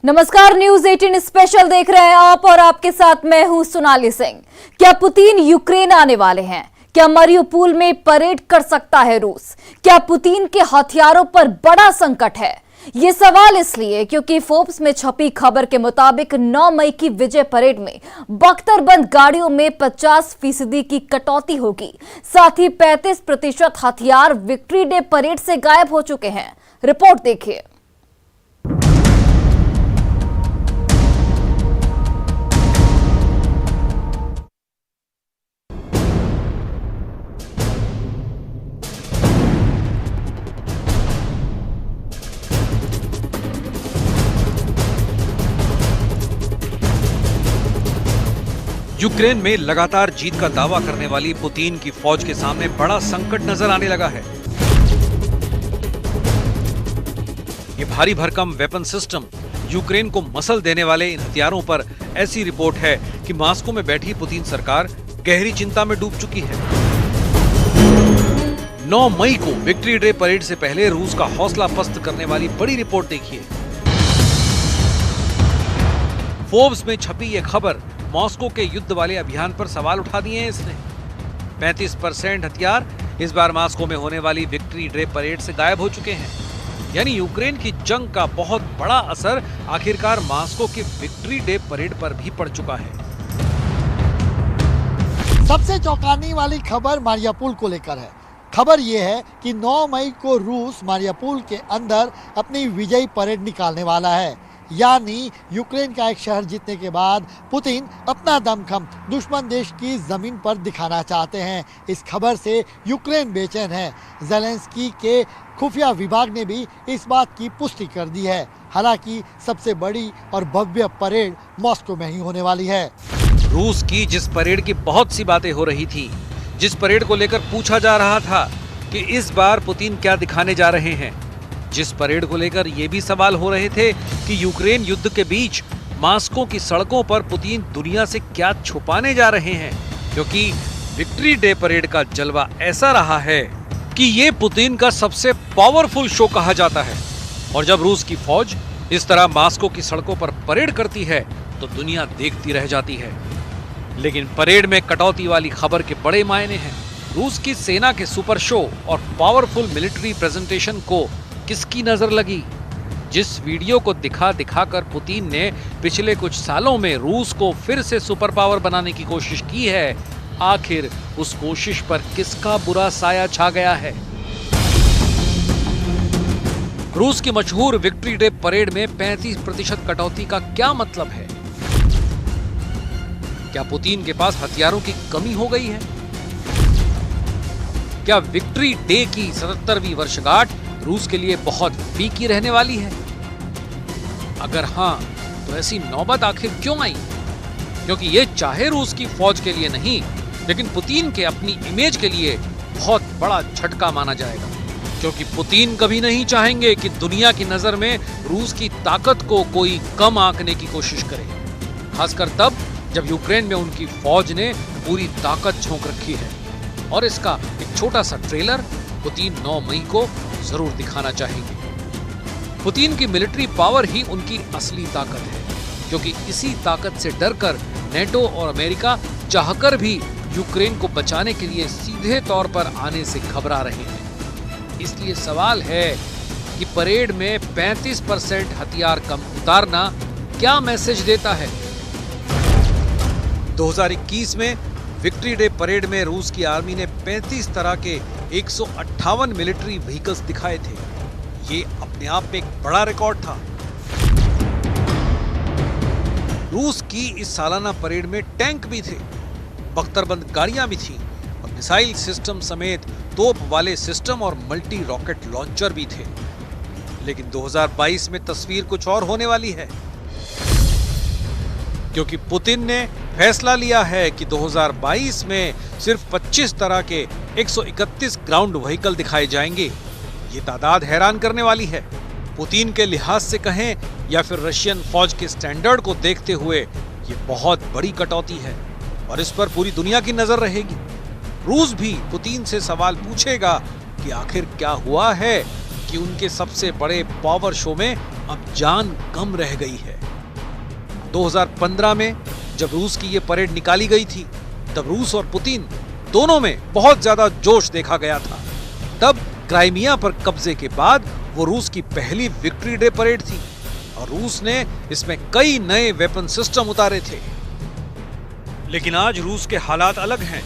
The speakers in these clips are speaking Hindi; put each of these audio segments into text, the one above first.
नमस्कार, न्यूज 18 स्पेशल देख रहे हैं आप और आपके साथ मैं हूं सोनाली सिंह। क्या पुतिन यूक्रेन आने वाले हैं? क्या मारियुपोल में परेड कर सकता है रूस? क्या पुतिन के हथियारों पर बड़ा संकट है? ये सवाल इसलिए क्योंकि फोर्ब्स में छपी खबर के मुताबिक 9 मई की विजय परेड में बख्तरबंद गाड़ियों में 50% की कटौती होगी। साथ ही 35% हथियार विक्ट्री डे परेड से गायब हो चुके हैं। रिपोर्ट देखिए। यूक्रेन में लगातार जीत का दावा करने वाली पुतिन की फौज के सामने बड़ा संकट नजर आने लगा है। ये भारी भरकम वेपन सिस्टम यूक्रेन को मसल देने वाले इन हथियारों पर ऐसी रिपोर्ट है कि मॉस्को में बैठी पुतिन सरकार गहरी चिंता में डूब चुकी है। 9 मई को विक्ट्री डे परेड से पहले रूस का हौसला पस्त करने वाली बड़ी रिपोर्ट देखिए। फोर्ब्स में छपी ये खबर मॉस्को के युद्ध वाले अभियान पर सवाल उठा दिए हैं इसने। 35% हथियार इस बार मॉस्को में होने वाली विक्ट्री डे परेड से गायब हो चुके हैं। यानी यूक्रेन की जंग का बहुत बड़ा असर आखिरकार मॉस्को के विक्ट्री डे परेड पर भी पड़ चुका है। सबसे चौंकाने वाली खबर मारियुपोल को लेकर है। खबर यह है कि 9 मई को रूस मारियुपोल के अंदर अपनी विजयी परेड निकालने वाला है। यानी यूक्रेन का एक शहर जीतने के बाद पुतिन अपना दमखम दुश्मन देश की जमीन पर दिखाना चाहते हैं। इस खबर से यूक्रेन बेचैन है। ज़ेलेंस्की के खुफिया विभाग ने भी इस बात की पुष्टि कर दी है। हालांकि सबसे बड़ी और भव्य परेड मॉस्को में ही होने वाली है। रूस की जिस परेड की बहुत सी बातें हो रही थी, जिस परेड को लेकर पूछा जा रहा था कि इस बार पुतिन क्या दिखाने जा रहे हैं, जिस परेड को लेकर ये भी सवाल हो रहे थे कि यूक्रेन युद्ध के बीच मॉस्को की सड़कों पर पुतिन दुनिया से क्या छुपाने जा रहे हैं, क्योंकि विक्ट्री डे परेड का जलवा ऐसा रहा है कि ये पुतिन का सबसे पावरफुल शो कहा जाता है। और जब रूस की फौज इस तरह मॉस्को की सड़कों पर परेड करती है तो दुनिया देखती रह जाती है। लेकिन परेड में कटौती वाली खबर के बड़े मायने हैं। रूस की सेना के सुपर शो और पावरफुल मिलिट्री प्रेजेंटेशन को किसकी नजर लगी? जिस वीडियो को दिखा दिखाकर पुतिन ने पिछले कुछ सालों में रूस को फिर से सुपर पावर बनाने की कोशिश की है, आखिर उस कोशिश पर किसका बुरा साया छा गया है? रूस की मशहूर विक्ट्री डे परेड में 35% कटौती का क्या मतलब है? क्या पुतिन के पास हथियारों की कमी हो गई है? क्या विक्ट्री डे की 77वीं वर्षगांठ रूस के लिए बहुत फीकी रहने वाली है? अगर हाँ, तो ऐसी नौबत आखिर क्यों आई? क्योंकि ये चाहे रूस की फौज के लिए नहीं, लेकिन पुतिन के अपनी इमेज के लिए बहुत बड़ा झटका माना जाएगा। क्योंकि पुतिन कभी नहीं चाहेंगे कि दुनिया की नजर में रूस की ताकत को कोई कम आंकने की कोशिश करे, खासकर तब जब यूक्रेन में उनकी फौज ने पूरी ताकत झोंक रखी है। और इसका एक छोटा सा ट्रेलर पुतिन 9 मई को जरूर दिखाना चाहेंगे। पुतिन की मिलिट्री पावर ही उनकी असली ताकत है, क्योंकि इसी ताकत से डरकर नेटो और अमेरिका चाहकर भी यूक्रेन को बचाने के लिए सीधे तौर पर आने से घबरा रहे हैं। इसलिए सवाल है कि परेड में 35% हथियार कम उतारना क्या मैसेज देता है? 2021 में विक्ट्री डे परेड में रूस की आर्मी ने 35 तरह के 158 मिलिट्री व्हीकल्स दिखाए थे। ये अपने आप में एक बड़ा रिकॉर्ड था। रूस की इस सालाना परेड में टैंक भी थे, बख्तरबंद गाड़ियां भी थीं और मिसाइल सिस्टम समेत तोप वाले सिस्टम और मल्टी रॉकेट लॉन्चर भी थे। लेकिन 2022 में तस्वीर कुछ और होने वाली है, क्योंकि पुतिन ने फैसला लिया है कि 2022 में सिर्फ 25 तरह के 131 ग्राउंड व्हीकल दिखाए जाएंगे। ये तादाद हैरान करने वाली है। पुतिन के लिहाज से कहें या फिर रशियन फौज के स्टैंडर्ड को देखते हुए ये बहुत बड़ी कटौती है और इस पर पूरी दुनिया की नजर रहेगी। रूस भी पुतिन से सवाल पूछेगा कि आखिर क्या हुआ है कि उनके सबसे बड़े पावर शो में अब जान कम रह गई है। 2015 में जब रूस की ये परेड निकाली गई थी, तब रूस और पुतिन दोनों में बहुत ज्यादा जोश देखा गया था। तब क्राइमिया पर कब्जे के बाद वो रूस की पहली विक्ट्री डे परेड थी और रूस ने इसमें कई नए वेपन सिस्टम उतारे थे। लेकिन आज रूस के हालात अलग हैं।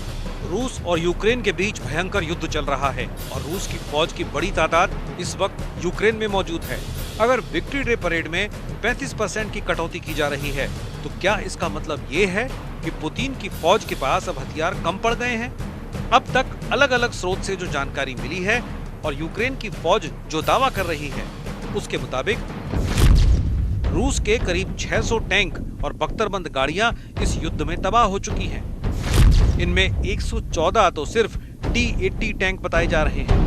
रूस और यूक्रेन के बीच भयंकर युद्ध चल रहा है और रूस की फौज की बड़ी तादाद इस वक्त यूक्रेन में मौजूद है। अगर विक्ट्री डे परेड में 35% की कटौती की जा रही है, तो क्या इसका मतलब ये है कि पुतिन की फौज के पास अब हथियार कम पड़ गए हैं? अब तक अलग अलग स्रोत से जो जानकारी मिली है और यूक्रेन की फौज जो दावा कर रही है, उसके मुताबिक रूस के करीब 600 टैंक और बख्तरबंद गाड़ियां इस युद्ध में तबाह हो चुकी हैं। इनमें 114 तो सिर्फ T-80 टैंक बताए जा रहे हैं।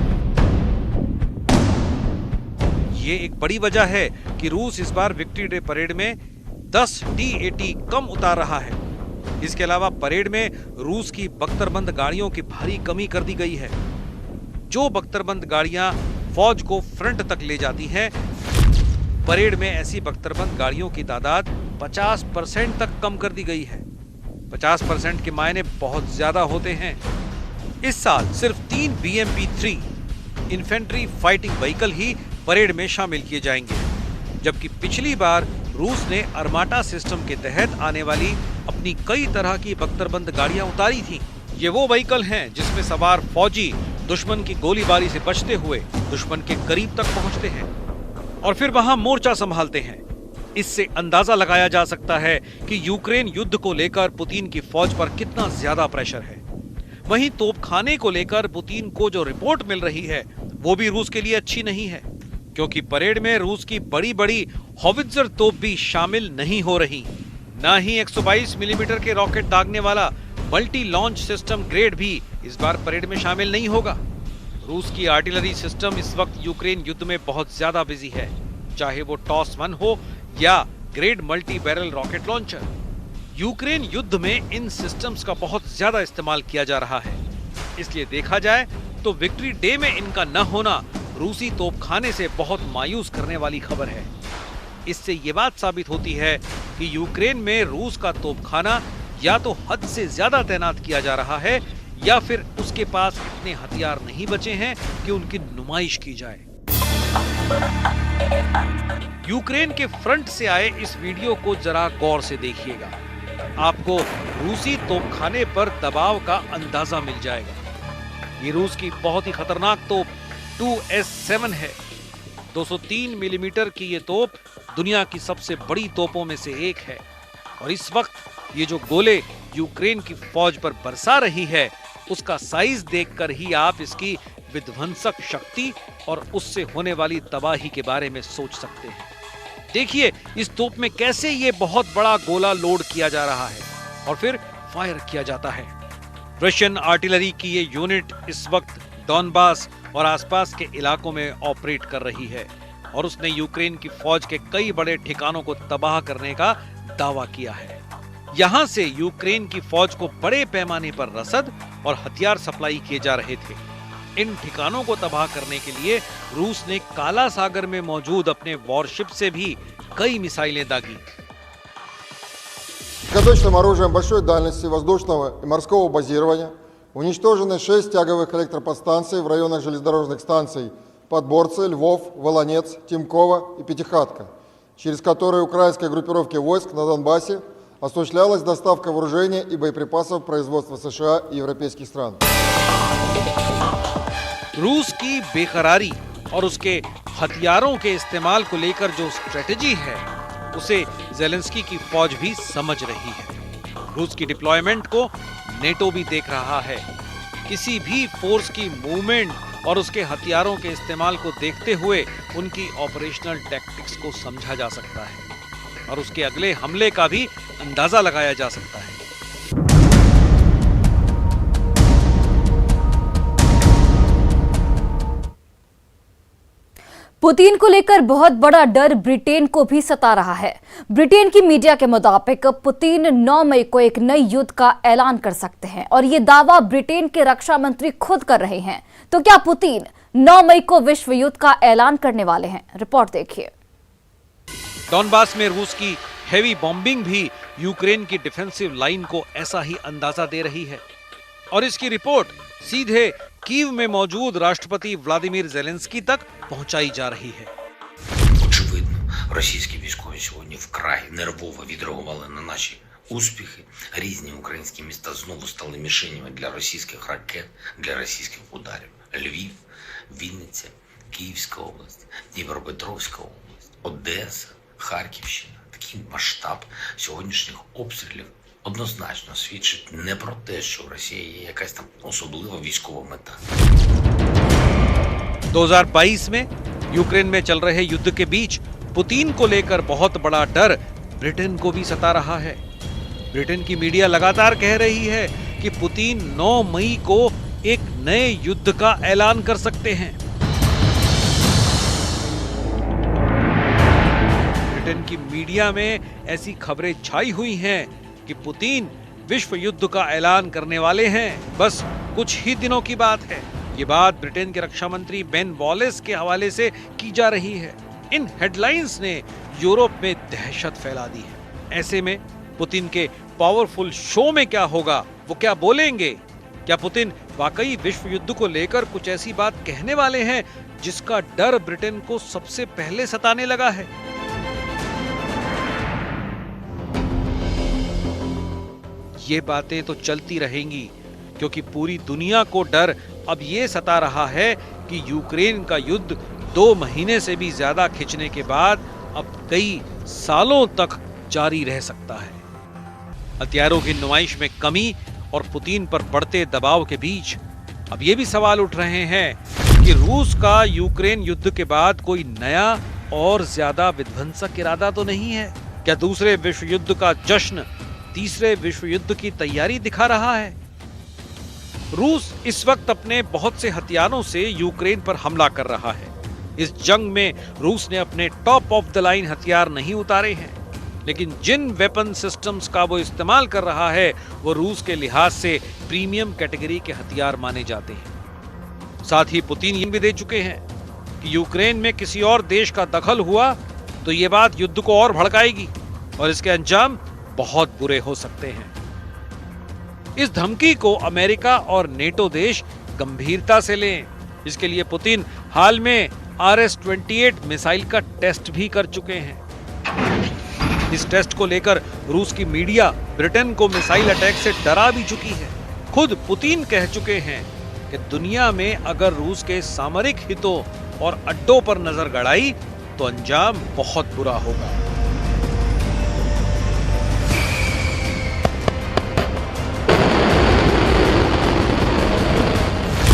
ये एक बड़ी वजह है कि रूस इस बार विक्ट्री डे परेड में 10 T-80 कम उतार रहा है। इसके अलावा परेड में रूस की बख्तरबंद गाड़ियों की भारी कमी कर दी गई है। जो बख्तरबंद गाड़ियां फौज को फ्रंट तक ले जाती हैं, परेड में ऐसी बख्तरबंद गाड़ियों की तादाद 50% तक कम कर दी गई है। 50% के मायने बहुत ज्यादा होते हैं। इस साल सिर्फ 3 BMP-3 इन्फेंट्री फाइटिंग व्हीकल ही परेड में शामिल किए जाएंगे, जबकि पिछली बार रूस ने अर्माटा सिस्टम के तहत आने वाली अपनी कई तरह की बख्तरबंद गाड़ियां उतारी थीं। ये वो व्हीकल हैं जिसमें सवार फौजी दुश्मन की गोलीबारी से बचते हुए दुश्मन के करीब तक पहुंचते हैं और फिर वहां मोर्चा संभालते हैं। इससे अंदाजा लगाया जा सकता है कि यूक्रेन युद्ध को लेकर पुतिन की फौज पर कितना ज्यादा प्रेशर है। वहीं तोपखाने को लेकर पुतिन को जो रिपोर्ट मिल रही है, वो भी रूस के लिए अच्छी नहीं है, क्योंकि परेड में रूस की बड़ी बड़ी हॉवित्जर तोप भी शामिल नहीं हो रही। न ही 122 मिलीमीटर के रॉकेट दागने वाला मल्टी लॉन्च सिस्टम ग्रेड भी इस बार परेड में शामिल नहीं होगा। रूस की आर्टिलरी सिस्टम इस वक्त यूक्रेन युद्ध में बहुत ज्यादा बिजी है, चाहे वो टॉस-1 हो या grade multi barrel rocket launcher. Ukraine युद्ध में इन सिस्टम्स का बहुत ज्यादा इस्तेमाल किया जा रहा है। इसलिए देखा जाए तो विक्ट्री डे में इनका न होना रूसी तोपखाने से बहुत मायूस करने वाली खबर है। इससे ये बात साबित होती है कि यूक्रेन में रूस का तोपखाना या तो हद से ज्यादा तैनात किया जा रहा है या फिर उसके पास इतने हथियार नहीं बचे हैं कि उनकी नुमाइश की जाए। यूक्रेन के फ्रंट से आए इस वीडियो को जरा गौर से देखिएगा। आपको रूसी तोपखाने पर दबाव का अंदाजा मिल जाएगा। ये रूस की बहुत ही खतरनाक तोप 2S7 है। 203 मिलीमीटर की ये तोप दुनिया की सबसे बड़ी तोपों में से एक है और इस वक्त ये जो गोले यूक्रेन की फौज पर बरसा रही है, उसका साइज देखकर ही आप इसकी विध्वंसक शक्ति और उससे होने वाली तबाही के बारे में सोच सकते हैं। देखिए इस तोप में कैसे ये बहुत बड़ा गोला लोड किया जा रहा है और फिर फायर किया जाता है। रशियन आर्टिलरी की ये यूनिट इस वक्त डॉनबास और आसपास के इलाकों में ऑपरेट कर रही है और उसने यूक्रेन की फौज के कई बड़े ठिकानों को तबाह करने का दावा किया है। यहां से यूक्रेन की फौज को बड़े पैमाने पर रसद और हथियार सप्लाई किए जा रहे थे। इन ठिकानों को तबाह करने के लिए रूस ने काला सागर में मौजूद अपने वॉरशिप से भी कई मिसाइलें दागी। Многоточным оружием большой дальности воздушного и морского базирования уничтожены 6 тяговых электроподстанций в районах железнодорожных станций Подборцы, Львов, Волонец, Тимкова и Пятихатка, через которые украинской группировке войск на Донбассе осуществлялась доставка вооружения и боеприпасов производства США и европейских стран. रूस की बेकरारी और उसके हथियारों के इस्तेमाल को लेकर जो स्ट्रेटजी है, उसे ज़ेलेंस्की की फौज भी समझ रही है। रूस की डिप्लॉयमेंट को नेटो भी देख रहा है। किसी भी फोर्स की मूवमेंट और उसके हथियारों के इस्तेमाल को देखते हुए उनकी ऑपरेशनल टैक्टिक्स को समझा जा सकता है और उसके अगले हमले का भी अंदाजा लगाया जा सकता है। पुतिन को लेकर बहुत बड़ा डर ब्रिटेन को भी सता रहा है। ब्रिटेन की मीडिया के मुताबिक पुतिन 9 मई को एक नई युद्ध का ऐलान कर सकते हैं और ये दावा ब्रिटेन के रक्षा मंत्री खुद कर रहे हैं। तो क्या पुतिन 9 मई को विश्व युद्ध का ऐलान करने वाले हैं? रिपोर्ट देखिए। डॉनबास में रूस की हेवी बॉम्बिंग भी यूक्रेन की डिफेंसिव लाइन को ऐसा ही अंदाजा दे रही है और इसकी रिपोर्ट सीधे कीव में मौजूद राष्ट्रपति व्लादिमीर ज़ेलेंस्की तक पहुंचाई जा रही है। Очевидно, російські військові сьогодні вкрай нервово відреагували на наші успіхи. Різні українські міста знову стали мішенями для російських ракет, для російських ударів. Львів, Вінниця, Київська область, Дніпропетровська область, Одеса, Харківщина. Такий масштаб сьогоднішніх обстрілів однозначно свідчить не про те, що в Росії є якась там особлива військова мета. 2022 में यूक्रेन में चल रहे युद्ध के बीच पुतिन को लेकर बहुत बड़ा डर ब्रिटेन को भी सता रहा है। ब्रिटेन की मीडिया लगातार कह रही है कि पुतिन 9 मई को एक नए युद्ध का ऐलान कर सकते हैं। ब्रिटेन की मीडिया में ऐसी खबरें छाई हुई हैं कि पुतिन विश्व युद्ध का ऐलान करने वाले हैं। बस कुछ ही दिनों की बात है। ये बात ब्रिटेन के रक्षा मंत्री बेन वॉलेस के हवाले से की जा रही है। इन हेडलाइंस ने यूरोप में दहशत फैला दी है। ऐसे में पुतिन के पावरफुल शो में क्या होगा, वो क्या बोलेंगे? क्या पुतिन वाकई विश्व युद्ध को लेकर कुछ ऐसी बात कहने वाले हैं जिसका डर ब्रिटेन को सबसे पहले सताने लगा है? ये बातें तो चलती रहेंगी क्योंकि पूरी दुनिया को डर अब ये सता रहा है कि यूक्रेन का युद्ध 2 महीने से भी ज्यादा खिंचने के बाद अब कई सालों तक जारी रह सकता है। हथियारों की नुमाइश में कमी और पुतिन पर बढ़ते दबाव के बीच अब ये भी सवाल उठ रहे हैं कि रूस का यूक्रेन युद्ध के बाद कोई नया और ज्यादा विध्वंसक इरादा तो नहीं है? क्या दूसरे विश्व युद्ध का जश्न तीसरे विश्व युद्ध की तैयारी दिखा रहा है? रूस इस वक्त अपने बहुत से हथियारों से यूक्रेन पर हमला कर रहा है। इस जंग में रूस ने अपने टॉप ऑफ द लाइन हथियार नहीं उतारे हैं, लेकिन जिन वेपन सिस्टम्स का वो इस्तेमाल कर रहा है वो रूस के लिहाज से प्रीमियम कैटेगरी के हथियार माने जाते हैं। साथ ही पुतिन ये भी दे चुके हैं कि यूक्रेन में किसी और देश का दखल हुआ तो ये बात युद्ध को और भड़काएगी और इसके अंजाम बहुत बुरे हो सकते हैं। इस धमकी को अमेरिका और नेटो देश गंभीरता से लें। इसके लिए पुतिन हाल में RS-28 मिसाइल का टेस्ट भी कर चुके हैं। इस टेस्ट को लेकर रूस की मीडिया ब्रिटेन को मिसाइल अटैक से डरा भी चुकी है। खुद पुतिन कह चुके हैं कि दुनिया में अगर रूस के सामरिक हितों और अड्डों पर नजर गड़ाई तो अंजाम बहुत बुरा होगा।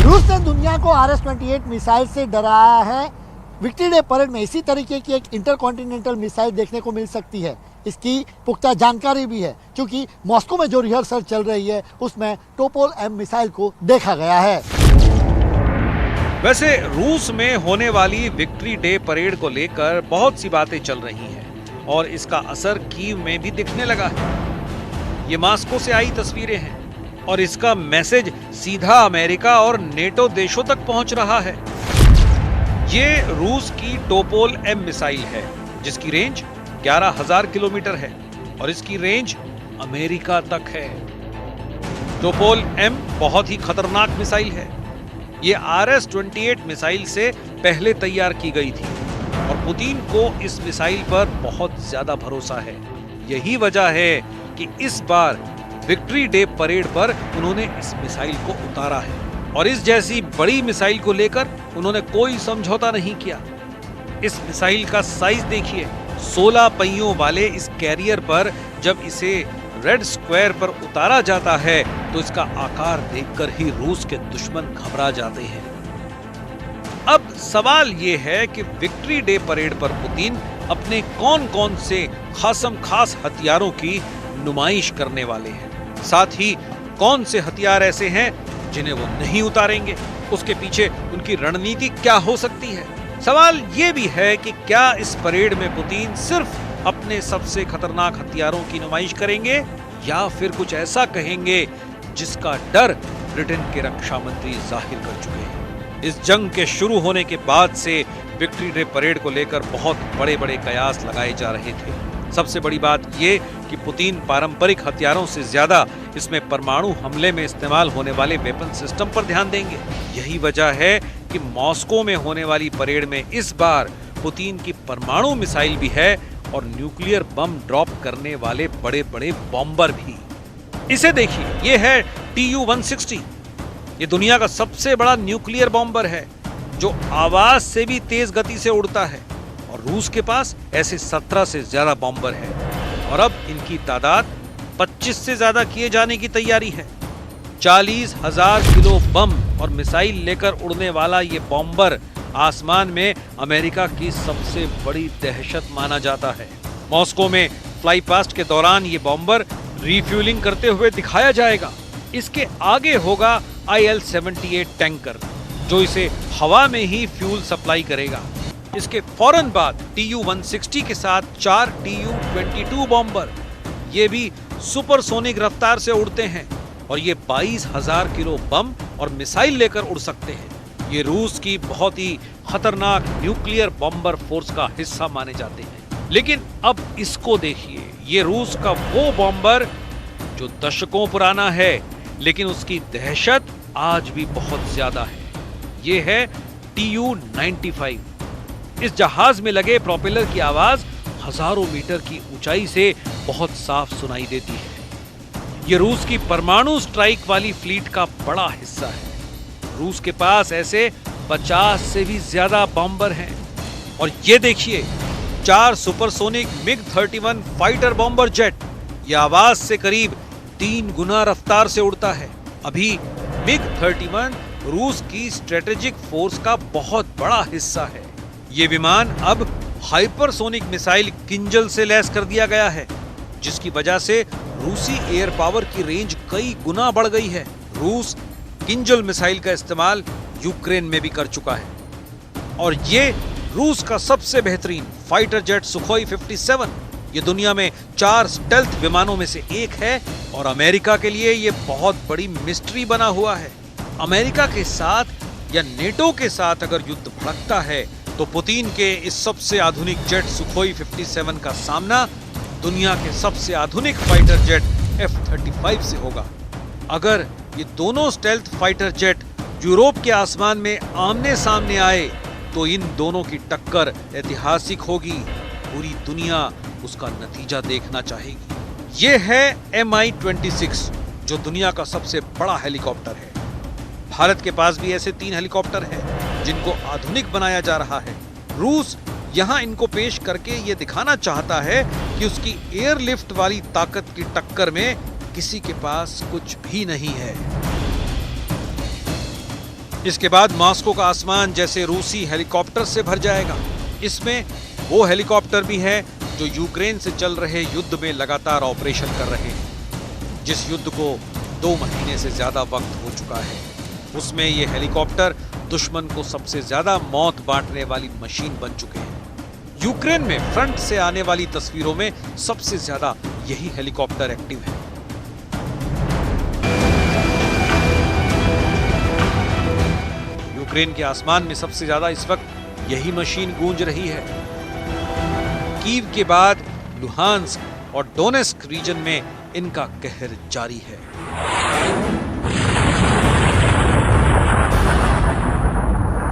रूस ने दुनिया को RS-28 मिसाइल से डराया है। विक्ट्री डे परेड में इसी तरीके की एक इंटरकॉन्टिनेंटल मिसाइल देखने को मिल सकती है। इसकी पुख्ता जानकारी भी है क्योंकि मॉस्को में जो रिहर्सल चल रही है उसमें टोपोल M मिसाइल को देखा गया है। वैसे रूस में होने वाली विक्ट्री डे परेड को लेकर बहुत सी बातें चल रही हैं और इसका असर कीव में भी दिखने लगा है। ये मॉस्को से आई तस्वीरें हैं और इसका मैसेज सीधा अमेरिका और नेटो देशों तक पहुंच रहा है। ये रूस की टोपोल M मिसाइल है जिसकी रेंज 11,000 किलोमीटर है और इसकी रेंज अमेरिका तक है। टोपोल M बहुत ही खतरनाक मिसाइल है। ये RS-28 मिसाइल से पहले तैयार की गई थी और पुतिन को इस मिसाइल पर बहुत ज्यादा भरोसा है। यही वजह है कि इस बार विक्ट्री डे परेड पर उन्होंने इस मिसाइल को उतारा है और इस जैसी बड़ी मिसाइल को लेकर उन्होंने कोई समझौता नहीं किया। इस मिसाइल का साइज देखिए, 16 पहियों वाले इस कैरियर पर जब इसे रेड स्क्वायर पर उतारा जाता है तो इसका आकार देखकर ही रूस के दुश्मन घबरा जाते हैं। अब सवाल ये है कि विक्ट्री डे परेड पर पुतिन अपने कौन कौन से खास हथियारों की नुमाइश करने वाले हैं, साथ ही कौन से हथियार ऐसे हैं जिन्हें वो नहीं उतारेंगे, उसके पीछे उनकी रणनीति क्या हो सकती है। सवाल ये भी है कि क्या इस परेड में पुतिन सिर्फ अपने सबसे खतरनाक हथियारों की नुमाइश करेंगे या फिर कुछ ऐसा कहेंगे जिसका डर ब्रिटेन के रक्षा मंत्री जाहिर कर चुके हैं। इस जंग के शुरू होने के बाद से विक्ट्री डे परेड को लेकर बहुत बड़े बड़े कयास लगाए जा रहे थे। सबसे बड़ी बात ये कि पुतिन पारंपरिक हथियारों से ज्यादा इसमें परमाणु हमले में इस्तेमाल होने वाले वेपन सिस्टम पर ध्यान देंगे। यही वजह है कि मॉस्को में होने वाली परेड में इस बार पुतिन की परमाणु मिसाइल भी है और न्यूक्लियर बम ड्रॉप करने वाले बड़े बड़े बॉम्बर भी। इसे देखिए, ये है TU-160। ये दुनिया का सबसे बड़ा न्यूक्लियर बॉम्बर है जो आवाज से भी तेज गति से उड़ता है और रूस के पास ऐसे 17 से ज्यादा बॉम्बर है और अब इनकी तादाद 25 से ज्यादा किए जाने की तैयारी है। 40,000 किलो बम और मिसाइल लेकर उड़ने वाला ये बॉम्बर आसमान में अमेरिका की सबसे बड़ी दहशत माना जाता है। मॉस्को में फ्लाई पास्ट के दौरान ये बॉम्बर रिफ्यूलिंग करते हुए दिखाया जाएगा। इसके आगे होगा IL-78 टैंकर जो इसे हवा में ही फ्यूल सप्लाई करेगा। इसके फौरन बाद TU-160 के साथ 4 TU-22 बॉम्बर, ये भी सुपरसोनिक रफ्तार से उड़ते हैं और ये 22,000 किलो बम और मिसाइल लेकर उड़ सकते हैं। ये रूस की बहुत ही खतरनाक न्यूक्लियर बॉम्बर फोर्स का हिस्सा माने जाते हैं। लेकिन अब इसको देखिए, ये रूस का वो बॉम्बर जो दशकों पुराना है लेकिन उसकी दहशत आज भी बहुत ज्यादा है। ये है TU-95। इस जहाज में लगे प्रोपेलर की आवाज हजारों मीटर की ऊंचाई से बहुत साफ सुनाई देती है। ये रूस की परमाणु स्ट्राइक वाली फ्लीट का बड़ा हिस्सा है। रूस के पास ऐसे 50 से भी ज्यादा बॉम्बर हैं और ये देखिए 4 supersonic MiG-31 fighter bomber jet. ये आवाज से करीब 3 गुना रफ्तार से उड़ता है। अभी MiG-31 रूस की स्ट्रेटेजिक फोर्स का बहुत बड़ा हिस्सा है। ये विमान अब हाइपरसोनिक मिसाइल किंजल से लैस कर दिया गया है जिसकी वजह से रूसी एयर पावर की रेंज कई गुना बढ़ गई है। रूस किंजल मिसाइल का इस्तेमाल यूक्रेन में भी कर चुका है और ये रूस का सबसे बेहतरीन फाइटर जेट सुखोई 57। ये दुनिया में 4 स्टेल्थ विमानों में से एक है और अमेरिका के लिए ये बहुत बड़ी मिस्ट्री बना हुआ है। अमेरिका के साथ या नेटो के साथ अगर युद्ध भड़कता है तो पुतिन के इस सबसे आधुनिक जेट सुखोई 57 का सामना दुनिया के सबसे आधुनिक फाइटर जेट F-35 से होगा। अगर ये दोनों स्टेल्थ फाइटर जेट यूरोप के आसमान में आमने सामने आए तो इन दोनों की टक्कर ऐतिहासिक होगी। पूरी दुनिया उसका नतीजा देखना चाहेगी। ये है Mi-26 जो दुनिया का सबसे बड़ा हेलीकॉप्टर है। भारत के पास भी ऐसे 3 हेलीकॉप्टर हैं जिनको आधुनिक बनाया जा रहा है। रूस यहाँ इनको पेश करके ये दिखाना चाहता है कि उसकी एयरलिफ्ट वाली ताकत की टक्कर में किसी के पास कुछ भी नहीं है। इसके बाद मॉस्को का आसमान जैसे रूसी हेलीकॉप्टर से भर जाएगा। इसमें वो हेलीकॉप्टर भी है जो यूक्रेन से चल रहे युद्ध में लगातार ऑपरेशन कर रहे हैं, जिस युद्ध को 2 महीने से ज्यादा वक्त हो चुका है। उसमें ये हेलीकॉप्टर दुश्मन को सबसे ज्यादा मौत बांटने वाली मशीन बन चुके हैं। यूक्रेन में फ्रंट से आने वाली तस्वीरों में सबसे ज्यादा यही हेलीकॉप्टर एक्टिव है। यूक्रेन के आसमान में सबसे ज्यादा इस वक्त यही मशीन गूंज रही है। कीव के बाद लुहांस्क और डोनेस्क रीजन में इनका कहर जारी है।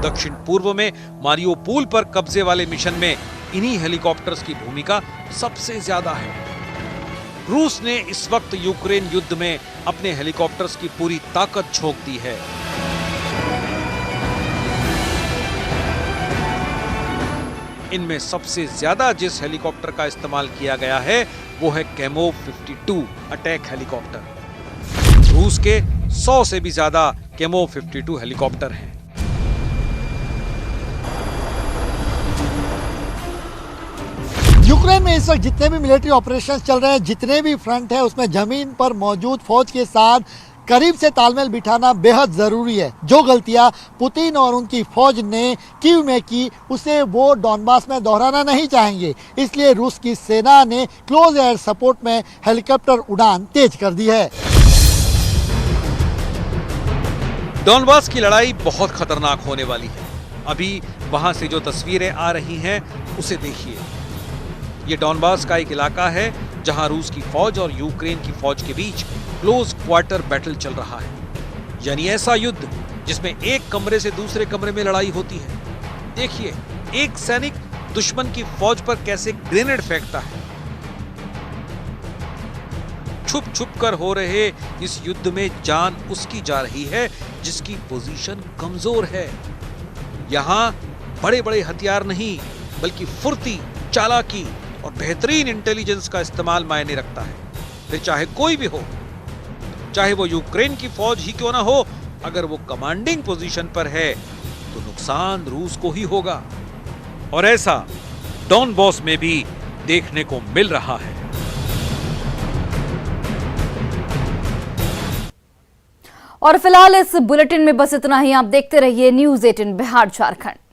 दक्षिण पूर्व में मारियोपोल पर कब्जे वाले मिशन में इन्हीं हेलीकॉप्टर्स की भूमिका सबसे ज्यादा है। रूस ने इस वक्त यूक्रेन युद्ध में अपने हेलीकॉप्टर्स की पूरी ताकत झोंक दी है। इनमें सबसे ज्यादा जिस हेलीकॉप्टर का इस्तेमाल किया गया है वो है कैमोव 52 अटैक हेलीकॉप्टर। रूस के 100 से भी ज्यादा कैमोव 52 हेलीकॉप्टर हैं। यूक्रेन में इस वक्त जितने भी मिलिट्री ऑपरेशंस चल रहे हैं, जितने भी फ्रंट है, उसमें जमीन पर मौजूद फौज के साथ करीब से तालमेल बिठाना बेहद ज़रूरी है। जो गलतियां पुतिन और उनकी फौज ने कीव में की उसे वो डॉनबास में दोहराना नहीं चाहेंगे। इसलिए रूस की सेना ने क्लोज एयर सपोर्ट में हेलीकॉप्टर उड़ान तेज कर दी है। डॉनबास की लड़ाई बहुत खतरनाक होने वाली है। अभी वहां से जो तस्वीरें आ रही हैं उसे देखिए। ये डॉनबास का एक इलाका है जहां रूस की फौज और यूक्रेन की फौज के बीच क्लोज क्वार्टर बैटल चल रहा है, यानी ऐसा युद्ध जिसमें एक कमरे से दूसरे कमरे में लड़ाई होती है। देखिए एक सैनिक दुश्मन की फौज पर कैसे ग्रेनेड फेंकता है। छुप छुप कर हो रहे इस युद्ध में जान उसकी जा रही है जिसकी पोजीशन कमजोर है। यहां बड़े बड़े हथियार नहीं बल्कि फुर्ती, चालाकी और बेहतरीन इंटेलिजेंस का इस्तेमाल मायने रखता है। फिर चाहे कोई भी हो, चाहे वो यूक्रेन की फौज ही क्यों ना हो, अगर वो कमांडिंग पोजीशन पर है तो नुकसान रूस को ही होगा। और ऐसा डॉनबास में भी देखने को मिल रहा है। और फिलहाल इस बुलेटिन में बस इतना ही। आप देखते रहिए न्यूज़ 18 बिहार झारखंड।